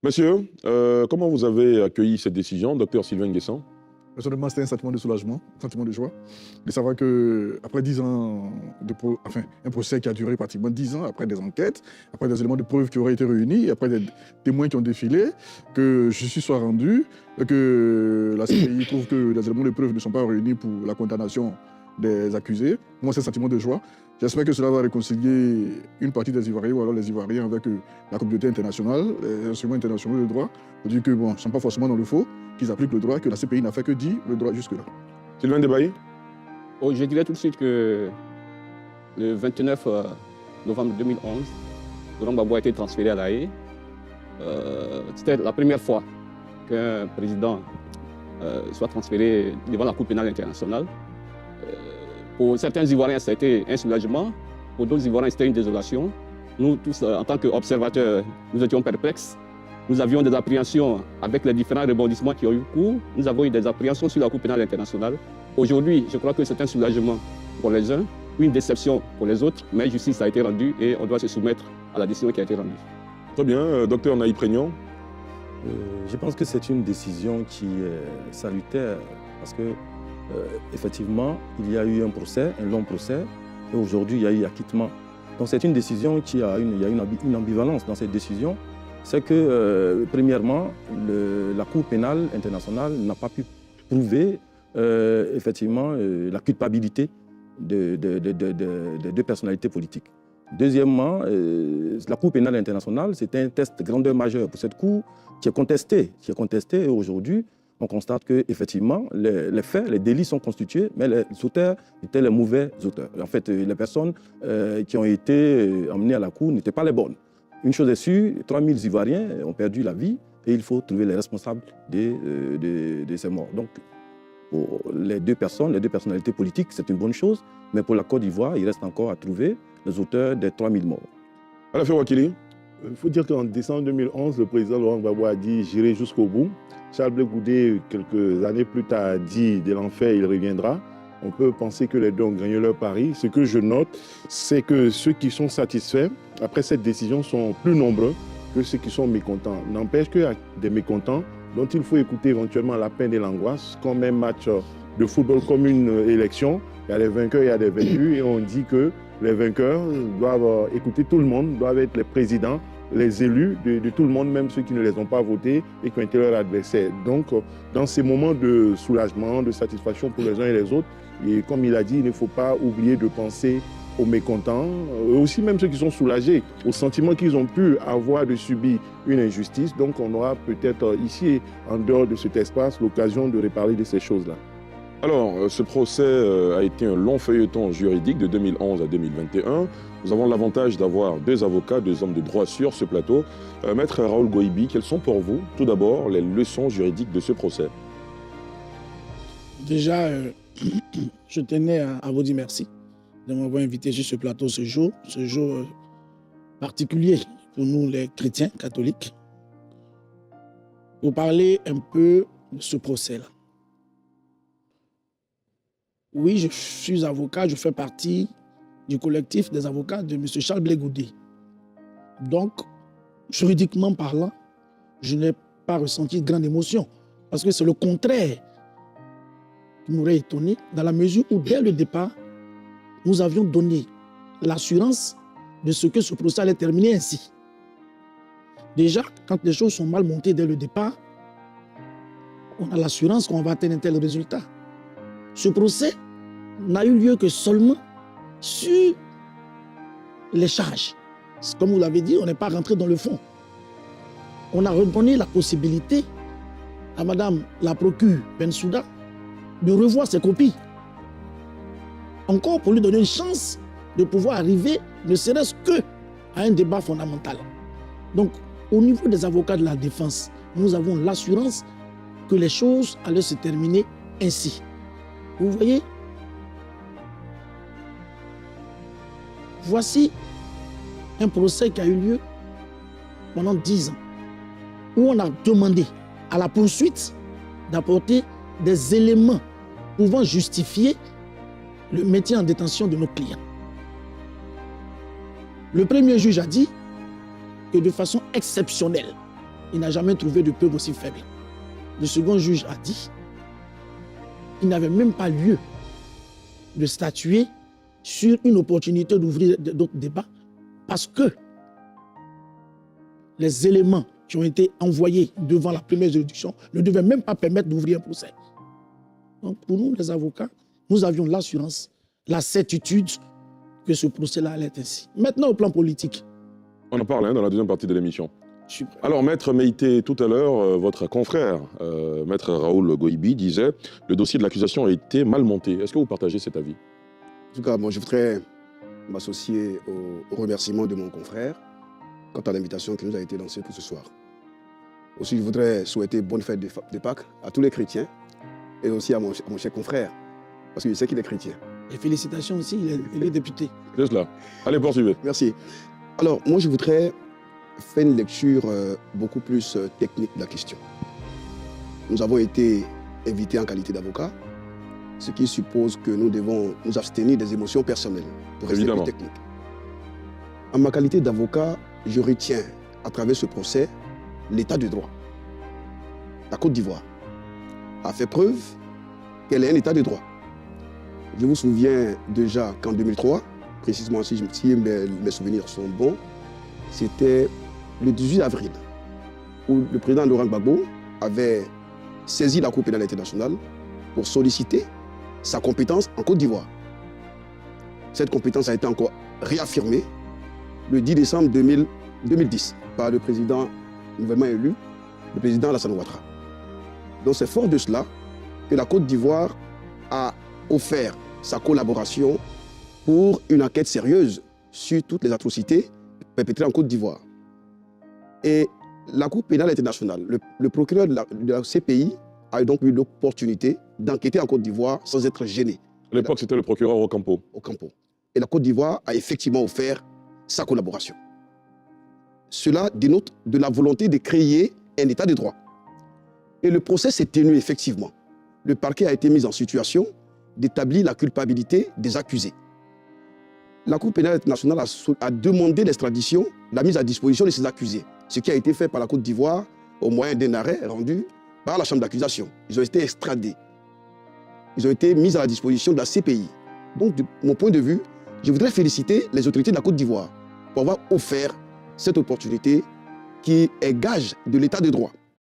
Monsieur, comment vous avez accueilli cette décision, docteur Sylvain Nguessan? Personnellement, c'était un sentiment de soulagement, un sentiment de joie, de savoir qu'après 10 ans, un procès qui a duré pratiquement 10 ans, après des enquêtes, après des éléments de preuve qui auraient été réunis, après des témoins qui ont défilé, que justice soit rendue, que la CPI trouve que les éléments de preuve ne sont pas réunis pour la condamnation des accusés. Moi, c'est un sentiment de joie. J'espère que cela va réconcilier une partie des Ivoiriens ou alors les Ivoiriens avec la communauté internationale, les instruments internationaux de droit, pour dire que bon, ils ne sont pas forcément dans le faux, qu'ils appliquent le droit, que la CPI n'a fait que dire le droit jusque-là. Sylvain Debailly? Oh, je dirais tout de suite que le 29 novembre 2011, Laurent Gbagbo a été transféré à La Haye. C'était la première fois qu'un président soit transféré devant la Cour pénale internationale. Pour certains Ivoiriens, ça a été un soulagement. Pour d'autres Ivoiriens, c'était une désolation. Nous tous, en tant qu'observateurs, nous étions perplexes. Nous avions des appréhensions avec les différents rebondissements qui ont eu cours. Nous avons eu des appréhensions sur la Cour pénale internationale. Aujourd'hui, je crois que c'est un soulagement pour les uns, une déception pour les autres, mais justice a été rendue et on doit se soumettre à la décision qui a été rendue. Très bien. Docteur Naïb Prégnon? Je pense que c'est une décision qui est salutaire parce que effectivement, il y a eu un procès, un long procès, et aujourd'hui, il y a eu acquittement. Donc c'est une décision qui a une ambivalence dans cette décision. C'est que, premièrement, la Cour pénale internationale n'a pas pu prouver effectivement la culpabilité de deux personnalités politiques. Deuxièmement, la Cour pénale internationale, c'est un test de grandeur majeure pour cette Cour qui est contestée. Et aujourd'hui, on constate qu'effectivement, les faits, les délits sont constitués, mais les auteurs étaient les mauvais auteurs. En fait, les personnes qui ont été emmenées à la Cour n'étaient pas les bonnes. Une chose est sûre, 3000 Ivoiriens ont perdu la vie et il faut trouver les responsables de ces morts. Donc, pour les deux personnalités politiques, c'est une bonne chose, mais pour la Côte d'Ivoire, il reste encore à trouver les auteurs des 3000 morts. Alain Wakili? Il faut dire qu'en décembre 2011, le président Laurent Gbagbo a dit « j'irai jusqu'au bout ». Charles Blé Goudé, quelques années plus tard, a dit « de l'enfer, il reviendra ». On peut penser que les deux ont gagné leur pari. Ce que je note, c'est que ceux qui sont satisfaits, après cette décision, sont plus nombreux que ceux qui sont mécontents. N'empêche qu'il y a des mécontents dont il faut écouter éventuellement la peine et l'angoisse, comme un match de football, comme une élection. Il y a des vainqueurs, il y a des vaincus, et on dit que les vainqueurs doivent écouter tout le monde, doivent être les présidents, les élus de tout le monde, même ceux qui ne les ont pas votés et qui ont été leurs adversaires. Donc, dans ces moments de soulagement, de satisfaction pour les uns et les autres, et comme il a dit, il ne faut pas oublier de penser aux mécontents, aussi même ceux qui sont soulagés, au sentiment qu'ils ont pu avoir de subir une injustice. Donc, on aura peut-être ici, en dehors de cet espace, l'occasion de reparler de ces choses-là. Alors, ce procès a été un long feuilleton juridique de 2011 à 2021. Nous avons l'avantage d'avoir deux avocats, deux hommes de droit sur ce plateau. Maître Raoul Goïbi, quelles sont pour vous, tout d'abord, les leçons juridiques de ce procès? Déjà, je tenais à vous dire merci de m'avoir invité sur ce plateau ce jour particulier pour nous les chrétiens catholiques, pour parler un peu de ce procès-là. Oui, je suis avocat, je fais partie du collectif des avocats de M. Charles Blé Goudé. Donc, juridiquement parlant, je n'ai pas ressenti de grande émotion, parce que c'est le contraire qui m'aurait étonné, dans la mesure où, dès le départ, nous avions donné l'assurance de ce que ce procès allait terminer ainsi. Déjà, quand les choses sont mal montées dès le départ, on a l'assurance qu'on va atteindre un tel résultat. Ce procès n'a eu lieu que seulement sur les charges. Comme vous l'avez dit, on n'est pas rentré dans le fond. On a redonné la possibilité à Madame la procureure Bensouda de revoir ses copies. Encore pour lui donner une chance de pouvoir arriver, ne serait-ce que à un débat fondamental. Donc, au niveau des avocats de la défense, nous avons l'assurance que les choses allaient se terminer ainsi. Vous voyez, voici un procès qui a eu lieu pendant 10 ans, où on a demandé à la poursuite d'apporter des éléments pouvant justifier le maintien en détention de nos clients. Le premier juge a dit que de façon exceptionnelle, il n'a jamais trouvé de preuve aussi faible. Le second juge a dit qu'il n'avait même pas lieu de statuer sur une opportunité d'ouvrir d'autres débats parce que les éléments qui ont été envoyés devant la première juridiction ne devaient même pas permettre d'ouvrir un procès. Donc pour nous, les avocats, nous avions l'assurance, la certitude que ce procès-là allait être ainsi. Maintenant, au plan politique. On en parle dans la deuxième partie de l'émission. Je suis prêt. Alors, Maître Meïté, tout à l'heure, votre confrère, Maître Raoul Goïbi, disait « Le dossier de l'accusation a été mal monté ». Est-ce que vous partagez cet avis? En tout cas, moi, je voudrais m'associer au remerciement de mon confrère quant à l'invitation qui nous a été lancée pour ce soir. Aussi, je voudrais souhaiter bonne fête de Pâques à tous les chrétiens et aussi à mon cher confrère, parce que je sais qu'il est chrétien. Et félicitations aussi, il est député. C'est cela. Allez, poursuivez. Merci. Alors, moi, je voudrais faire une lecture beaucoup plus technique de la question. Nous avons été invités en qualité d'avocat, ce qui suppose que nous devons nous abstenir des émotions personnelles pour rester Évidemment. plus technique. En ma qualité d'avocat, je retiens à travers ce procès l'état de droit. La Côte d'Ivoire a fait preuve qu'elle est un état de droit. Je vous souviens déjà qu'en 2003, précisément si mes souvenirs sont bons, c'était le 18 avril où le président Laurent Gbagbo avait saisi la Cour pénale internationale pour solliciter sa compétence en Côte d'Ivoire. Cette compétence a été encore réaffirmée le 10 décembre 2010 par le président nouvellement élu, le président Alassane Ouattara. Donc c'est fort de cela que la Côte d'Ivoire a offert sa collaboration pour une enquête sérieuse sur toutes les atrocités perpétrées en Côte d'Ivoire. Et la Cour pénale internationale, le procureur de la CPI a donc eu l'opportunité d'enquêter en Côte d'Ivoire sans être gêné. À l'époque, c'était le procureur Ocampo. Et la Côte d'Ivoire a effectivement offert sa collaboration. Cela dénote de la volonté de créer un état de droit. Et le procès s'est tenu effectivement. Le parquet a été mis en situation d'établir la culpabilité des accusés. La Cour pénale internationale a demandé l'extradition, la mise à disposition de ces accusés, ce qui a été fait par la Côte d'Ivoire au moyen d'un arrêt rendu par la chambre d'accusation. Ils ont été extradés. Ils ont été mis à la disposition de la CPI. Donc, de mon point de vue, je voudrais féliciter les autorités de la Côte d'Ivoire pour avoir offert cette opportunité qui est gage de l'état de droit.